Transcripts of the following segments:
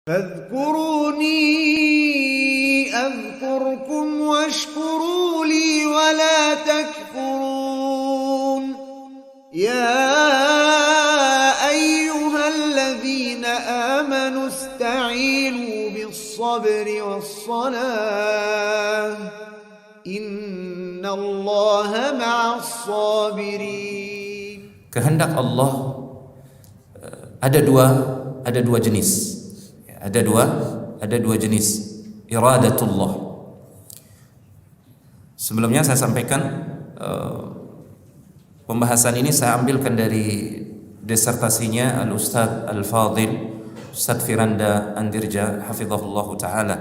فاذكروني أذكركم واشكروا لي ولا تكفرون يا أيها الذين آمنوا استعينوا بالصبر والصلاة إن الله مع الصابرين. Kehendak Allah ada dua jenis. Ada dua jenis iradatullah. Sebelumnya saya sampaikan pembahasan ini saya ambilkan dari disertasinya Al-Ustadz Al-Fadil Ustadz Firanda Andirja hafizahullah ta'ala.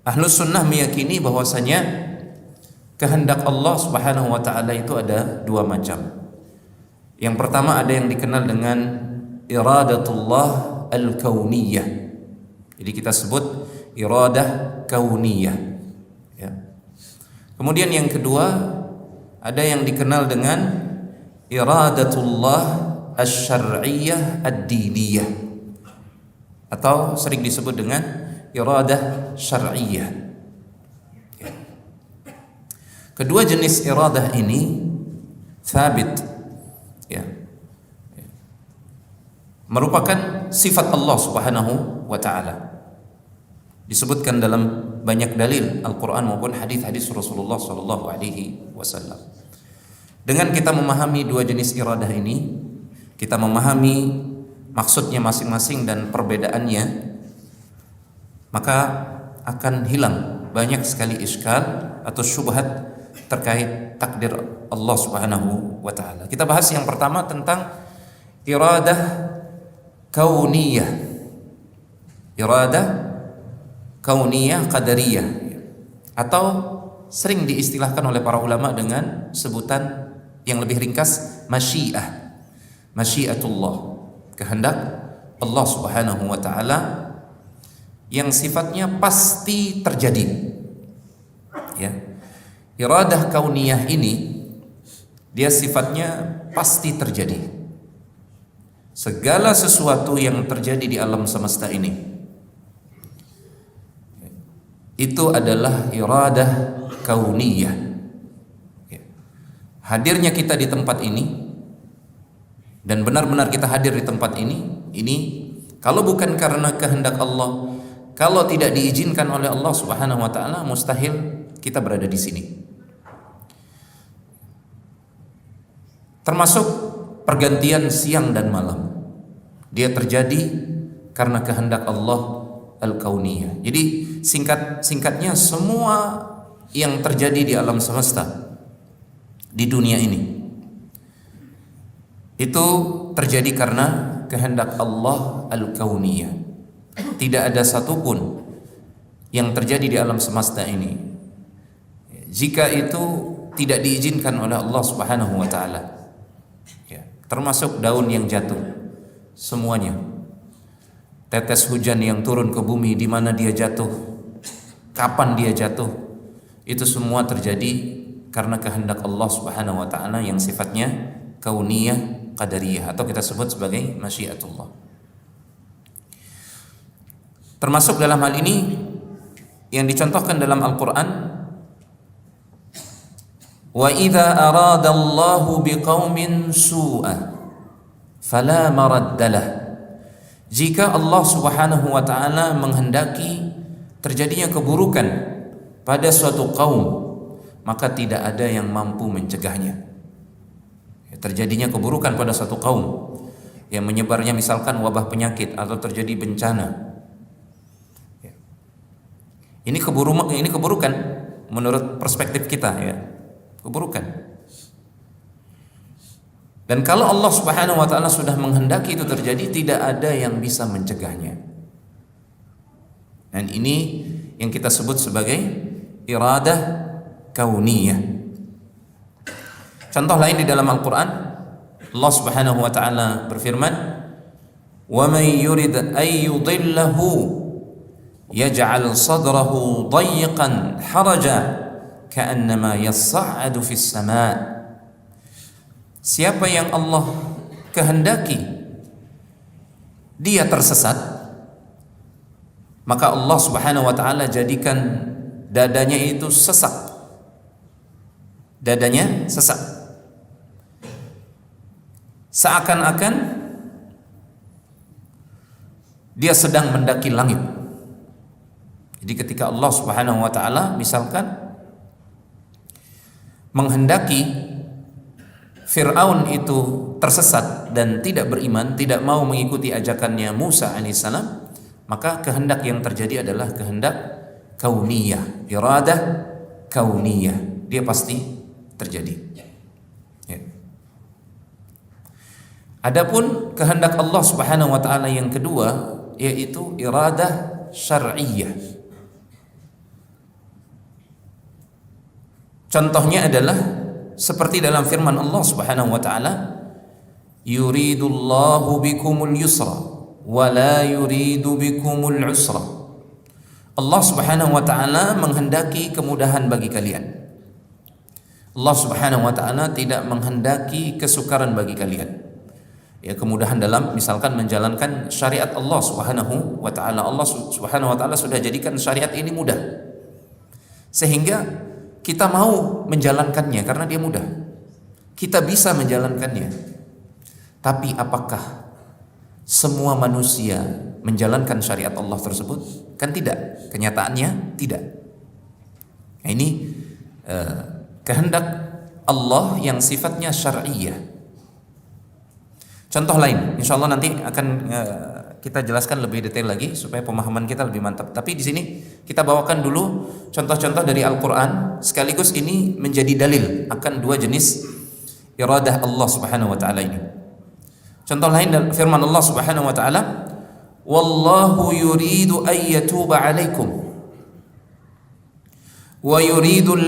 Ahlus sunnah meyakini bahwasanya kehendak Allah subhanahu wa ta'ala itu ada dua macam. Yang pertama ada yang dikenal dengan iradatullah al-kauniyah. Jadi kita sebut iradah kauniyah ya. Kemudian yang kedua ada yang dikenal dengan iradatullah asy-syar'iyyah ad-diniyah, atau sering disebut dengan iradah syar'iyyah ya. Kedua jenis iradah ini thabit ya, merupakan sifat Allah subhanahu wa ta'ala, disebutkan dalam banyak dalil Al-Quran maupun hadis-hadis Rasulullah sallallahu alaihi wasallam. Dengan kita memahami dua jenis iradah ini, kita memahami maksudnya masing-masing dan perbedaannya, maka akan hilang banyak sekali iskal atau syubhat terkait takdir Allah subhanahu wa ta'ala. Kita bahas yang pertama tentang iradah kauniyah, iradah kauniyah qadariyah, atau sering diistilahkan oleh para ulama dengan sebutan yang lebih ringkas masyiah, masyiatullah, kehendak Allah subhanahu wa ta'ala yang sifatnya pasti terjadi ya. Iradah kauniyah ini dia sifatnya pasti terjadi. Segala sesuatu yang terjadi di alam semesta ini itu adalah iradah kauniyah. Hadirnya kita di tempat ini dan benar-benar kita hadir di tempat ini kalau bukan karena kehendak Allah, kalau tidak diizinkan oleh Allah Subhanahu wa taala, mustahil kita berada di sini. Termasuk pergantian siang dan malam, dia terjadi karena kehendak Allah al-kauniyah. Jadi singkatnya semua yang terjadi di alam semesta di dunia ini itu terjadi karena kehendak Allah al-kauniyah. Tidak ada satupun yang terjadi di alam semesta ini jika itu tidak diizinkan oleh Allah Subhanahu wa taala. Termasuk daun yang jatuh, semuanya, tetes hujan yang turun ke bumi, di mana dia jatuh, kapan dia jatuh, itu semua terjadi karena kehendak Allah Subhanahu wa taala yang sifatnya kauniyah qadariyah, atau kita sebut sebagai masyiatullah. Termasuk dalam hal ini yang dicontohkan dalam Al-Qur'an, wa idza arada Allahu biqaumin su'a fala maraddalah. Jika Allah Subhanahu wa taala menghendaki terjadinya keburukan pada suatu kaum, maka tidak ada yang mampu mencegahnya. Terjadinya keburukan pada suatu kaum yang menyebarnya misalkan wabah penyakit atau terjadi bencana, ini keburukan menurut perspektif kita ya, keburukan. Dan kalau Allah Subhanahu wa taala sudah menghendaki itu terjadi, tidak ada yang bisa mencegahnya. Dan ini yang kita sebut sebagai iradah kauniyah. Contoh lain di dalam Al-Qur'an, Allah Subhanahu wa taala berfirman, "Wa may yurid ay yudillahu yaj'al sadrahu dayyqan haraja ka'annama yas'adu fis sama'." Siapa yang Allah kehendaki dia tersesat, maka Allah Subhanahu wa taala jadikan dadanya itu sesak. Dadanya sesak. Seakan-akan dia sedang mendaki langit. Jadi ketika Allah Subhanahu wa taala misalkan menghendaki Fir'aun itu tersesat dan tidak beriman, tidak mau mengikuti ajakannya Musa alaihissalam, maka kehendak yang terjadi adalah kehendak kauniyah, iradah kauniyah. Dia pasti terjadi. Ya. Adapun kehendak Allah Subhanahu wa taala yang kedua yaitu iradah syar'iyyah. Contohnya adalah seperti dalam firman Allah Subhanahu wa taala, yuridullahu bikumul yusra wa la yuridu bikumul usra. Allah Subhanahu wa taala menghendaki kemudahan bagi kalian. Allah Subhanahu wa taala tidak menghendaki kesukaran bagi kalian. Ya, kemudahan dalam misalkan menjalankan syariat Allah Subhanahu wa taala. Allah Subhanahu wa taala sudah jadikan syariat ini mudah. Sehingga kita mau menjalankannya karena dia mudah. Kita bisa menjalankannya. Tapi apakah semua manusia menjalankan syariat Allah tersebut? Kan tidak. Kenyataannya tidak. Nah, ini kehendak Allah yang sifatnya syar'iyyah. Contoh lain, insya Allah nanti akan kita jelaskan lebih detail lagi supaya pemahaman kita lebih mantap. Tapi di sini kita bawakan dulu contoh-contoh dari Al-Quran, sekaligus ini menjadi dalil akan dua jenis iradah Allah Subhanahu wa taala ini. Contoh lain dalam firman Allah Subhanahu wa taala, wallahu yuridu an yatuba 'alaikum wa yuridu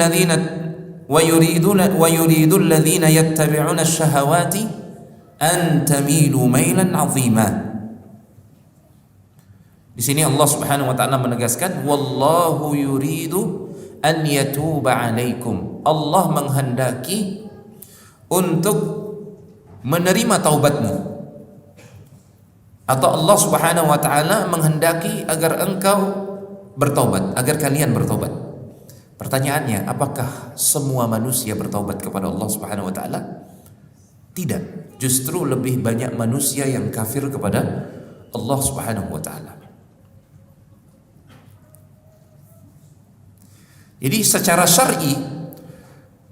alladhina yattabi'una asy-syahawati an tamilu mailan 'azima. Di sini Allah Subhanahu wa taala menegaskan wallahu yuridu an yatuba 'alaikum. Allah menghendaki untuk menerima taubatmu. Atau Allah Subhanahu wa taala menghendaki agar engkau bertaubat, agar kalian bertaubat. Pertanyaannya, apakah semua manusia bertaubat kepada Allah Subhanahu wa taala? Tidak. Justru lebih banyak manusia yang kafir kepada Allah Subhanahu wa taala. Jadi secara syar'i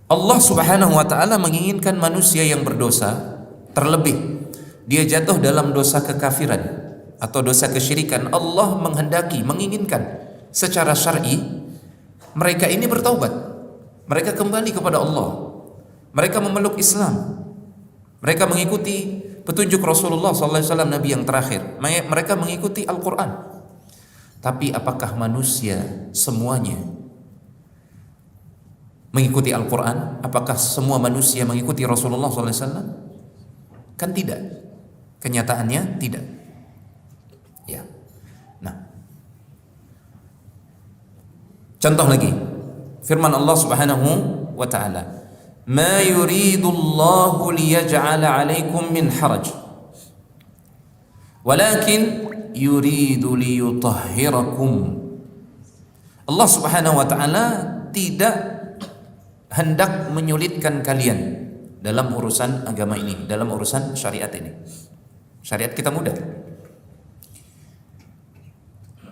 Allah Subhanahu wa taala menginginkan manusia yang berdosa, terlebih dia jatuh dalam dosa kekafiran atau dosa kesyirikan. Allah menghendaki, menginginkan secara syar'i mereka ini bertaubat. Mereka kembali kepada Allah. Mereka memeluk Islam. Mereka mengikuti petunjuk Rasulullah SAW, Nabi yang terakhir. Mereka mengikuti Al-Quran. Tapi apakah manusia semuanya mengikuti Al-Quran? Apakah semua manusia mengikuti Rasulullah SAW? Kan tidak. Kenyataannya tidak. Ya. Nah, contoh lagi, firman Allah Subhanahu wa taala, ma yuridullahu liyaj'ala 'alaikum min haraj walakin yuridu liyutahhirakum. Allah Subhanahu wa taala tidak hendak menyulitkan kalian dalam urusan agama ini, dalam urusan syariat ini. Syariat kita mudah.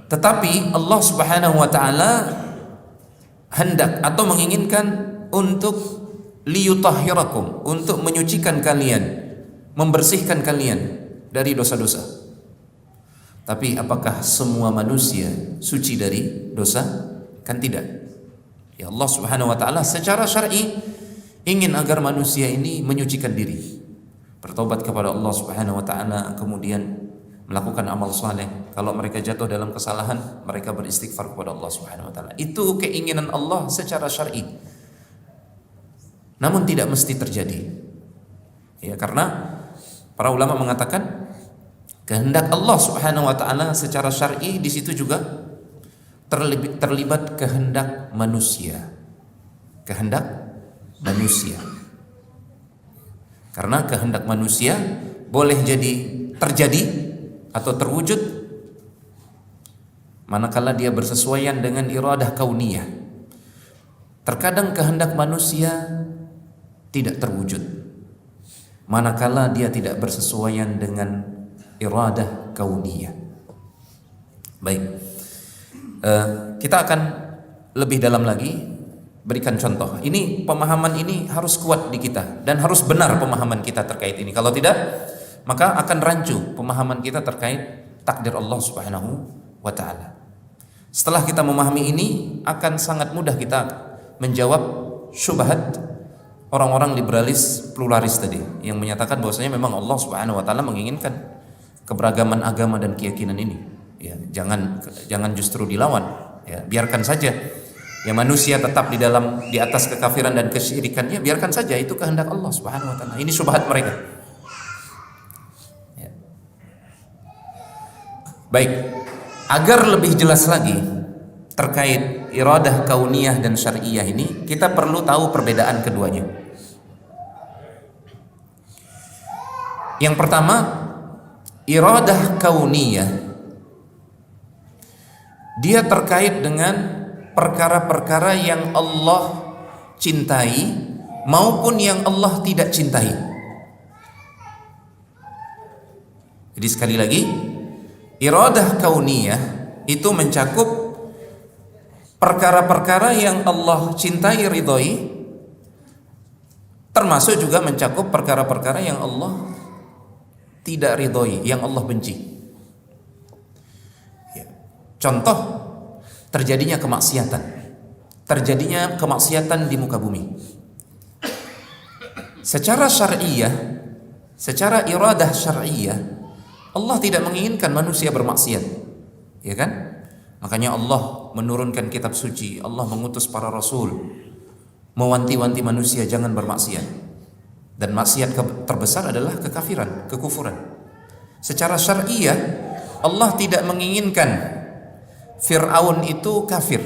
Tetapi Allah Subhanahu wa taala hendak atau menginginkan untuk liyutahhirakum, untuk menyucikan kalian, membersihkan kalian dari dosa-dosa. Tapi apakah semua manusia suci dari dosa? Kan tidak. Ya, Allah Subhanahu wa taala secara syar'i ingin agar manusia ini menyucikan diri, bertobat kepada Allah Subhanahu wa taala, kemudian melakukan amal saleh. Kalau mereka jatuh dalam kesalahan, mereka beristighfar kepada Allah Subhanahu wa taala. Itu keinginan Allah secara syar'i. Namun tidak mesti terjadi. Ya, karena para ulama mengatakan kehendak Allah Subhanahu wa taala secara syar'i di situ juga terlibat kehendak manusia. Kehendak manusia. Karena kehendak manusia boleh jadi terjadi atau terwujud manakala dia bersesuaian dengan iradah kauniyah. Terkadang kehendak manusia tidak terwujud manakala dia tidak bersesuaian dengan iradah kauniyah. Baik, kita akan lebih dalam lagi berikan contoh. Ini pemahaman ini harus kuat di kita dan harus benar pemahaman kita terkait ini. Kalau tidak, maka akan rancu pemahaman kita terkait takdir Allah Subhanahu wa taala. Setelah kita memahami ini, akan sangat mudah kita menjawab syubhat orang-orang liberalis pluralis tadi yang menyatakan bahwasanya memang Allah Subhanahu wa taala menginginkan keberagaman agama dan keyakinan ini. Ya, jangan justru dilawan. Ya, biarkan saja. Ya, manusia tetap di atas kekafiran dan kesyirikannya, biarkan saja, itu kehendak Allah Subhanahu wa taala. Ini syubhat mereka. Ya. Baik, agar lebih jelas lagi terkait iradah kauniyah dan syar'iyah ini, kita perlu tahu perbedaan keduanya. Yang pertama, iradah kauniyah dia terkait dengan perkara-perkara yang Allah cintai maupun yang Allah tidak cintai. Jadi sekali lagi, iradah kauniyah itu mencakup perkara-perkara yang Allah cintai, ridhoi, termasuk juga mencakup perkara-perkara yang Allah tidak ridhoi, yang Allah benci. Contoh, terjadinya kemaksiatan di muka bumi. Secara syar'iyah, secara iradah syar'iyah, Allah tidak menginginkan manusia bermaksiat, ya kan? Makanya Allah menurunkan kitab suci, Allah mengutus para rasul, mewanti-wanti manusia jangan bermaksiat. Dan maksiat terbesar adalah kekafiran, kekufuran. Secara syar'iyah, Allah tidak menginginkan Fir'aun itu kafir.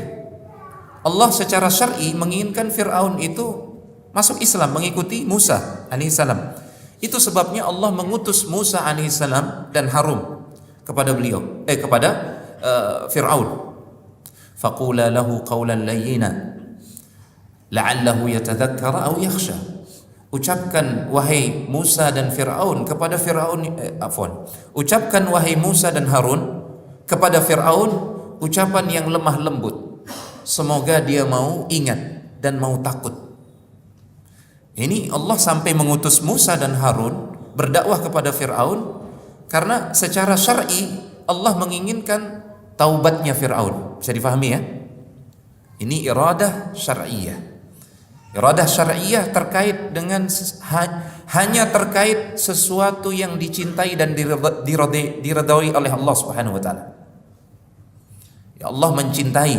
Allah secara syar'i menginginkan Fir'aun itu masuk Islam, mengikuti Musa alaihissalam. Itu sebabnya Allah mengutus Musa alaihissalam dan Harun kepada Fir'aun. Faqula lahu qawlan layyina la'allahu yatadhakkara aw yakhsha. Ucapkan wahai Musa dan Fir'aun kepada Ucapkan wahai Musa dan Harun kepada Fir'aun ucapan yang lemah lembut, semoga dia mau ingat dan mau takut. Ini Allah sampai mengutus Musa dan Harun berdakwah kepada Fir'aun karena secara syar'i Allah menginginkan taubatnya Fir'aun. Bisa difahami ya? Ini iradah syar'iyah. Iradah syar'iyah terkait dengan hanya terkait sesuatu yang dicintai dan diridhai oleh Allah Subhanahu wa taala. Ya, Allah mencintai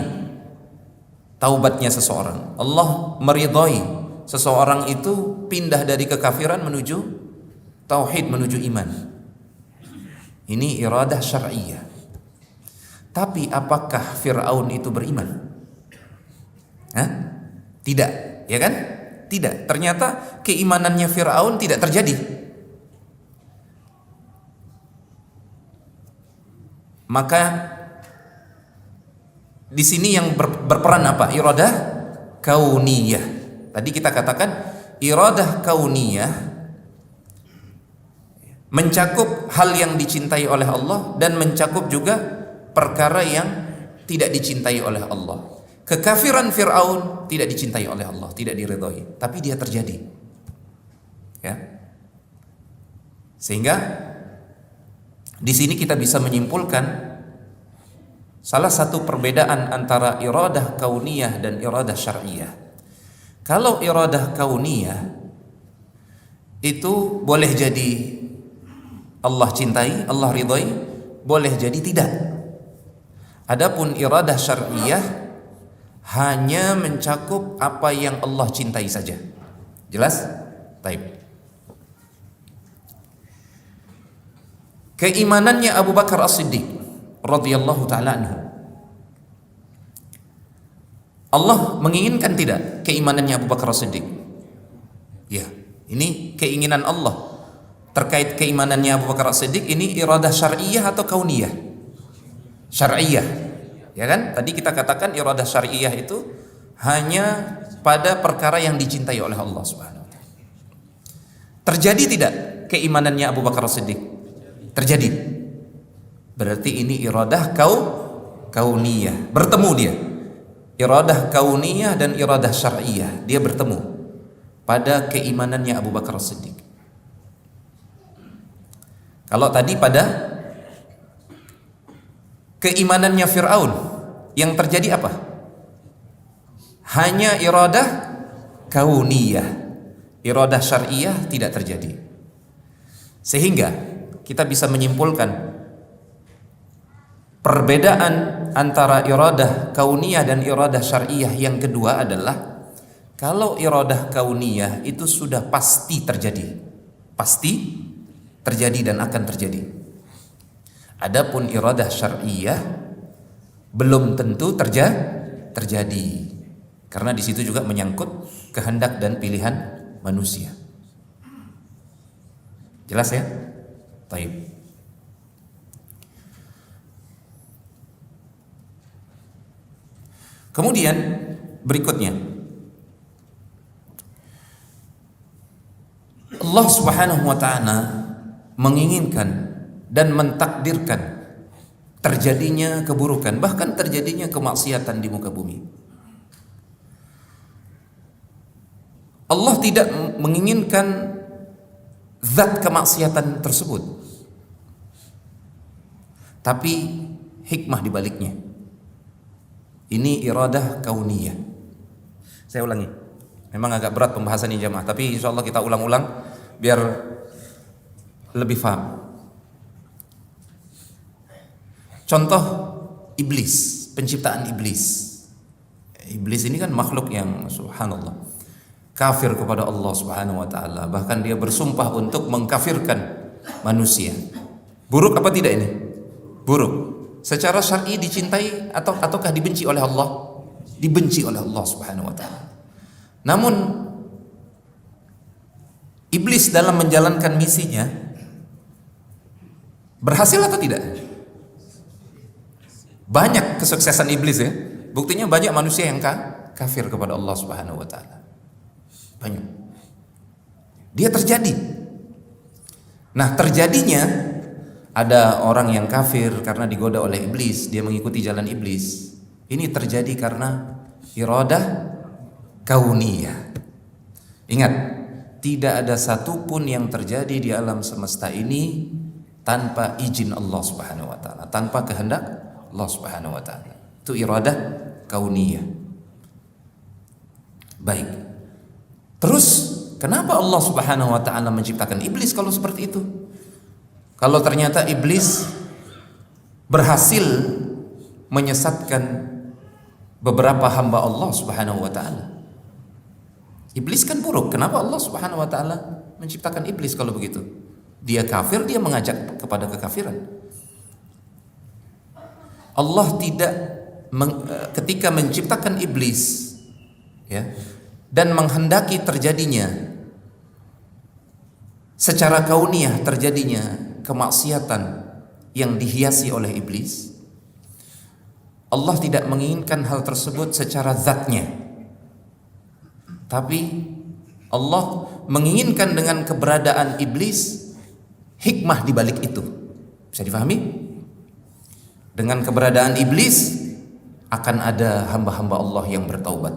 taubatnya seseorang. Allah meridhai seseorang itu pindah dari kekafiran menuju tauhid, menuju iman. Ini iradah syar'iyah. Tapi apakah Fir'aun itu beriman? Tidak, ya kan? Tidak. Ternyata keimanannya Fir'aun tidak terjadi. Maka di sini yang berperan apa? Iradah kauniyah. Tadi kita katakan iradah kauniyah mencakup hal yang dicintai oleh Allah dan mencakup juga perkara yang tidak dicintai oleh Allah. Kekafiran Fir'aun tidak dicintai oleh Allah, tidak diridhai, tapi dia terjadi. Ya. Sehingga di sini kita bisa menyimpulkan salah satu perbedaan antara iradah kauniyah dan iradah syar'iyah. Kalau iradah kauniyah itu boleh jadi Allah cintai, Allah ridhai, boleh jadi tidak. Adapun iradah syar'iyah hanya mencakup apa yang Allah cintai saja. Jelas? Baik. Keimanannya Abu Bakar As-Siddiq radhiyallahu ta'ala anhu, Allah menginginkan tidak keimanannya Abu Bakar As-Siddiq? Ya, ini keinginan Allah. terkait keimanannya Abu Bakar As-Siddiq ini iradah syar'iyah atau kauniyah? Syar'iyah. Ya kan? Tadi kita katakan iradah syar'iyah itu hanya pada perkara yang dicintai oleh Allah Subhanahu wa taala. Terjadi tidak keimanannya Abu Bakar As-Siddiq? Terjadi. Berarti ini iradah kauniyah. Bertemu dia. Iradah kauniyah dan iradah syar'iyah, dia bertemu pada keimanannya Abu Bakar As-Siddiq. Kalau tadi pada keimanannya Fir'aun, yang terjadi apa? Hanya iradah kauniyah, iradah syar'iyah tidak terjadi. Sehingga kita bisa menyimpulkan perbedaan antara iradah kauniyah dan iradah syar'iyah yang kedua adalah kalau iradah kauniyah itu sudah pasti terjadi, pasti terjadi dan akan terjadi. Adapun iradah syar'iyah belum tentu terjadi, karena di situ juga menyangkut kehendak dan pilihan manusia. Jelas ya? Baik. Kemudian berikutnya Allah Subhanahu wa taala menginginkan dan mentakdirkan terjadinya keburukan, bahkan terjadinya kemaksiatan di muka bumi. Allah tidak menginginkan zat kemaksiatan tersebut, tapi hikmah di baliknya. Ini iradah kauniyah. Saya ulangi. Memang agak berat pembahasan ini jamaah, tapi insyaallah kita ulang-ulang biar lebih paham. Contoh iblis, penciptaan iblis. Iblis ini kan makhluk yang subhanallah kafir kepada Allah Subhanahu wa taala, bahkan dia bersumpah untuk mengkafirkan manusia. Buruk apa tidak ini? Buruk. Secara syar'i dicintai ataukah dibenci oleh Allah? Dibenci oleh Allah Subhanahu wa taala. Namun iblis dalam menjalankan misinya berhasil atau tidak? Banyak kesuksesan iblis ya. Buktinya banyak manusia yang kafir kepada Allah Subhanahu wa taala. Banyak. Dia terjadi. Nah, terjadinya ada orang yang kafir karena digoda oleh iblis, dia mengikuti jalan iblis. Ini terjadi karena iradah kauniyah. Ingat, tidak ada satupun yang terjadi di alam semesta ini tanpa izin Allah Subhanahu wa taala, tanpa kehendak Allah Subhanahu wa taala. Itu iradah kauniyah. Baik. Terus kenapa Allah Subhanahu wa taala menciptakan iblis kalau seperti itu? Kalau ternyata iblis berhasil menyesatkan beberapa hamba Allah Subhanahu wa taala. Iblis kan buruk. Kenapa Allah Subhanahu wa taala menciptakan iblis kalau begitu? Dia kafir, dia mengajak kepada kekafiran. Allah tidak ketika menciptakan iblis ya dan menghendaki terjadinya secara kauniyah terjadinya kemaksiatan yang dihiasi oleh iblis, Allah tidak menginginkan hal tersebut secara zatnya, tapi Allah menginginkan dengan keberadaan iblis hikmah di balik itu. Bisa difahami? Dengan keberadaan iblis akan ada hamba-hamba Allah yang bertaubat,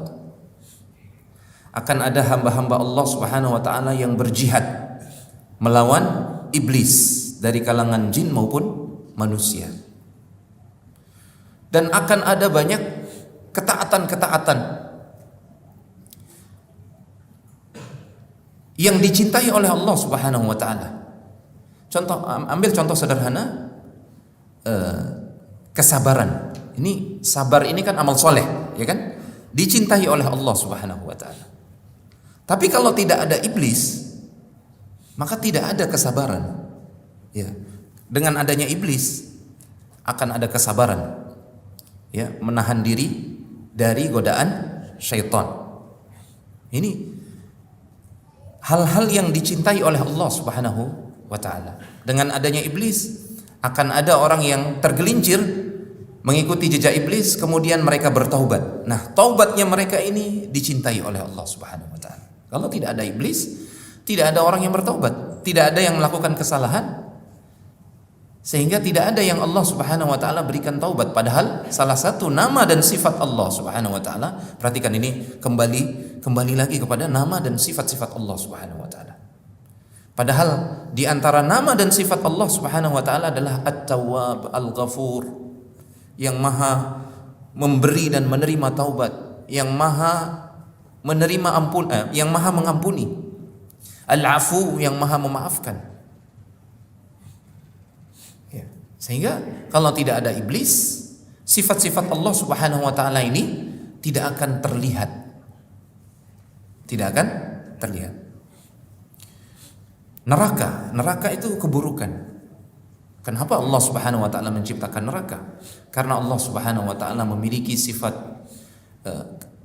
akan ada hamba-hamba Allah Subhanahu wa taala yang berjihad melawan iblis dari kalangan jin maupun manusia. Dan akan ada banyak ketaatan-ketaatan yang dicintai oleh Allah Subhanahu wa taala. Contoh, ambil contoh sederhana, kesabaran. Ini sabar ini kan amal soleh, ya kan? Dicintai oleh Allah Subhanahu wa taala. Tapi kalau tidak ada iblis, maka tidak ada kesabaran. Ya, dengan adanya iblis akan ada kesabaran, ya, menahan diri dari godaan syaitan. Ini hal-hal yang dicintai oleh Allah Subhanahu wa ta'ala. Dengan adanya iblis akan ada orang yang tergelincir mengikuti jejak iblis, kemudian mereka bertaubat. Nah, taubatnya mereka ini dicintai oleh Allah Subhanahu wa ta'ala. Kalau tidak ada iblis, tidak ada orang yang bertaubat, tidak ada yang melakukan kesalahan, sehingga tidak ada yang Allah Subhanahu wa ta'ala berikan taubat. Padahal salah satu nama dan sifat Allah Subhanahu wa ta'ala, perhatikan ini, kembali lagi kepada nama dan sifat-sifat Allah Subhanahu wa ta'ala. Padahal di antara nama dan sifat Allah Subhanahu wa ta'ala adalah At-Tawwab, Al-Ghafur, yang maha memberi dan menerima taubat, yang maha menerima yang maha mengampuni, Al-Afu, yang maha memaafkan. Ya. Sehingga kalau tidak ada iblis, sifat-sifat Allah Subhanahu wa ta'ala ini tidak akan terlihat. Tidak akan terlihat. Neraka itu keburukan. Kenapa Allah Subhanahu wa ta'ala menciptakan neraka? Karena Allah Subhanahu wa ta'ala memiliki sifat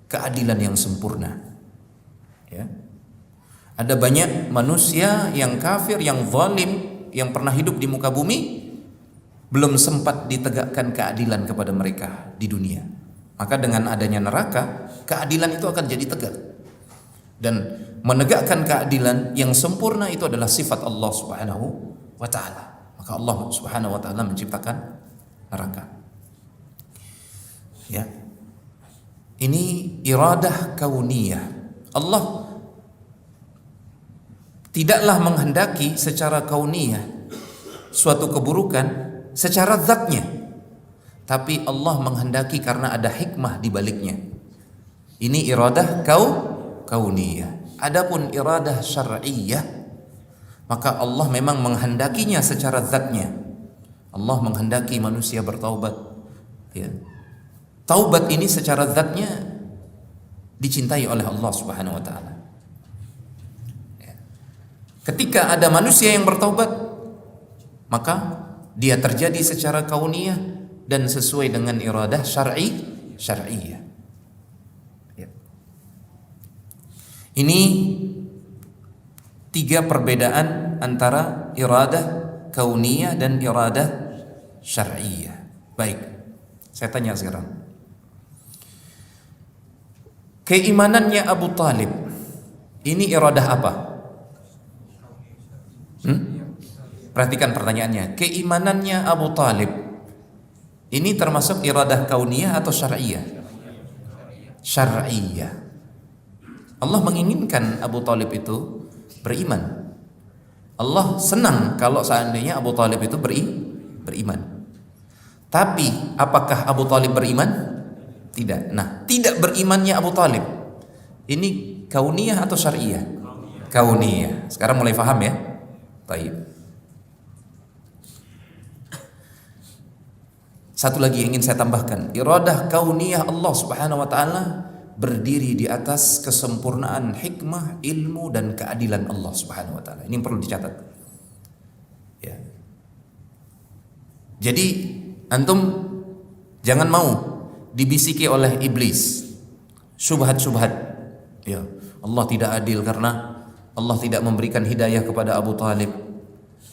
keadilan yang sempurna. Ya. Ada banyak manusia yang kafir, yang zalim, yang pernah hidup di muka bumi, belum sempat ditegakkan keadilan kepada mereka di dunia. Maka dengan adanya neraka, keadilan itu akan jadi tegak. Dan menegakkan keadilan yang sempurna itu adalah sifat Allah Subhanahu wa ta'ala. Maka Allah Subhanahu wa ta'ala menciptakan neraka. Ya. Ini iradah kauniyah. Allah tidaklah menghendaki secara kauniyah suatu keburukan secara zatnya, tapi Allah menghendaki karena ada hikmah di baliknya. Ini iradah kauniyah. Adapun iradah syar'iyyah, maka Allah memang menghendakinya secara zatnya. Allah menghendaki manusia bertaubat. Ya. Taubat ini secara zatnya dicintai oleh Allah Subhanahu wa ta'ala. Ya. Ketika ada manusia yang bertaubat, maka dia terjadi secara kauniyah dan sesuai dengan iradah syar'iyyah. Ya. Ini 3 perbedaan antara iradah kauniyah dan iradah syar'iyyah. Baik, saya tanya sekarang. Keimanannya Abu Talib ini iradah apa? Perhatikan pertanyaannya. Keimanannya Abu Talib ini termasuk iradah kauniyah atau syar'iyyah? Syar'iyyah. Allah menginginkan Abu Talib itu beriman. Allah senang kalau seandainya Abu Talib itu beriman. Tapi apakah Abu Talib beriman? Tidak. Nah, tidak berimannya Abu Talib ini kauniyah atau syar'iyyah? Kauniyah. Sekarang mulai paham ya? Baik. Satu lagi yang ingin saya tambahkan, iradah kauniyah Allah Subhanahu wa ta'ala berdiri di atas kesempurnaan hikmah, ilmu dan keadilan Allah Subhanahu wa ta'ala. Ini perlu dicatat. Ya. Jadi antum jangan mau dibisiki oleh iblis syubhat-syubhat. Ya, Allah tidak adil karena Allah tidak memberikan hidayah kepada Abu Talib,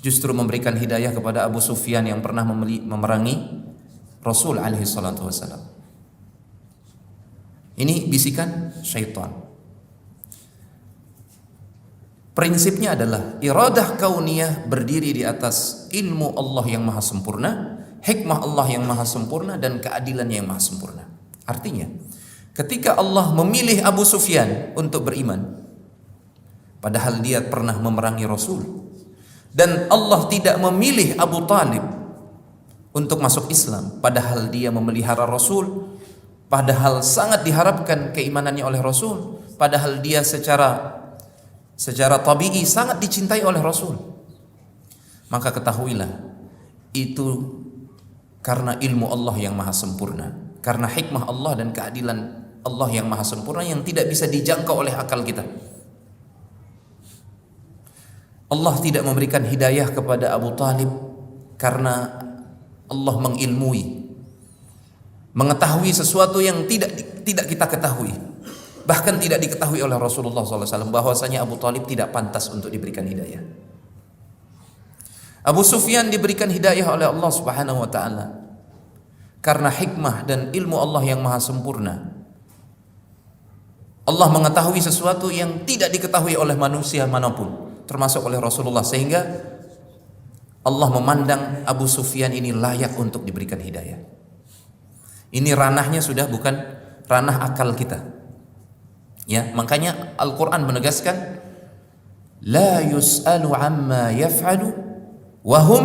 justru memberikan hidayah kepada Abu Sufyan yang pernah memerangi Rasul alaihi salatu wassalam. Ini bisikan syaitan. Prinsipnya adalah iradah kauniyah berdiri di atas ilmu Allah yang maha sempurna, hikmah Allah yang maha sempurna, dan keadilan yang maha sempurna. Artinya, ketika Allah memilih Abu Sufyan untuk beriman, padahal dia pernah memerangi Rasul, dan Allah tidak memilih Abu Talib untuk masuk Islam, padahal dia memelihara Rasul, padahal sangat diharapkan keimanannya oleh Rasul, padahal dia secara tabi'i sangat dicintai oleh Rasul. Maka ketahuilah, itu karena ilmu Allah yang maha sempurna, karena hikmah Allah dan keadilan Allah yang maha sempurna yang tidak bisa dijangkau oleh akal kita. Allah tidak memberikan hidayah kepada Abu Talib karena Allah mengetahui sesuatu yang tidak kita ketahui, bahkan tidak diketahui oleh Rasulullah SAW, bahwasanya Abu Talib tidak pantas untuk diberikan hidayah. Abu Sufyan diberikan hidayah oleh Allah Subhanahu wa taala karena hikmah dan ilmu Allah yang maha sempurna. Allah mengetahui sesuatu yang tidak diketahui oleh manusia manapun, termasuk oleh Rasulullah, sehingga Allah memandang Abu Sufyan ini layak untuk diberikan hidayah. Ini ranahnya sudah bukan ranah akal kita. Ya, makanya Al-Qur'an menegaskan la yus'alu amma yaf'alu wa hum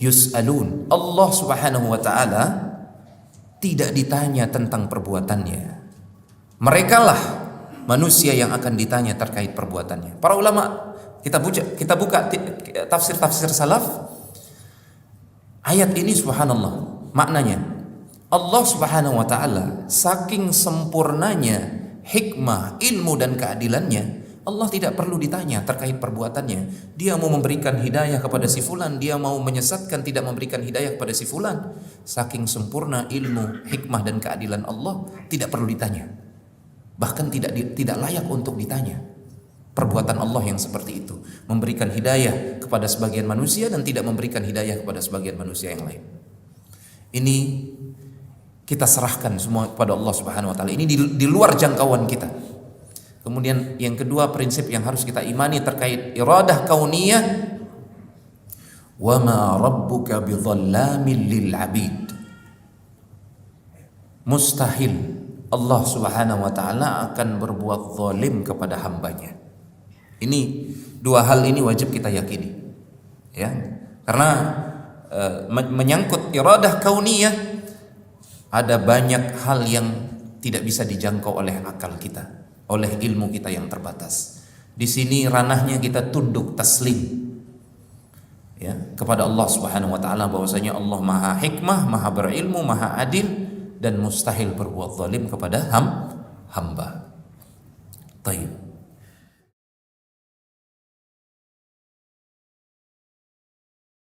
yus'alun. Allah Subhanahu wa taala tidak ditanya tentang perbuatannya. Merekalah manusia yang akan ditanya terkait perbuatannya. Para ulama, kita buka tafsir salaf. Ayat ini subhanallah, maknanya Allah Subhanahu wa taala saking sempurnanya hikmah, ilmu dan keadilannya, Allah tidak perlu ditanya terkait perbuatannya. Dia mau memberikan hidayah kepada si fulan, dia mau menyesatkan, tidak memberikan hidayah kepada si fulan. Saking sempurna ilmu, hikmah dan keadilan Allah, tidak perlu ditanya. Bahkan tidak layak untuk ditanya. Perbuatan Allah yang seperti itu, memberikan hidayah kepada sebagian manusia dan tidak memberikan hidayah kepada sebagian manusia yang lain. Ini kita serahkan semua kepada Allah Subhanahu wa taala. Ini di luar jangkauan kita. Kemudian yang kedua, prinsip yang harus kita imani terkait iradah kauniyah, wa ma rabbuka bidzallamin lil abid. Mustahil Allah Subhanahu wa taala akan berbuat zalim kepada hambanya. Ini dua hal ini wajib kita yakini. Ya. Karena menyangkut iradah kauniyah, ada banyak hal yang tidak bisa dijangkau oleh akal kita, oleh ilmu kita yang terbatas. Di sini ranahnya kita tunduk taslim, ya, kepada Allah Subhanahu wa taala, bahwasanya Allah Maha Hikmah, Maha berilmu, Maha adil, dan mustahil berbuat zalim kepada hamba. Baik.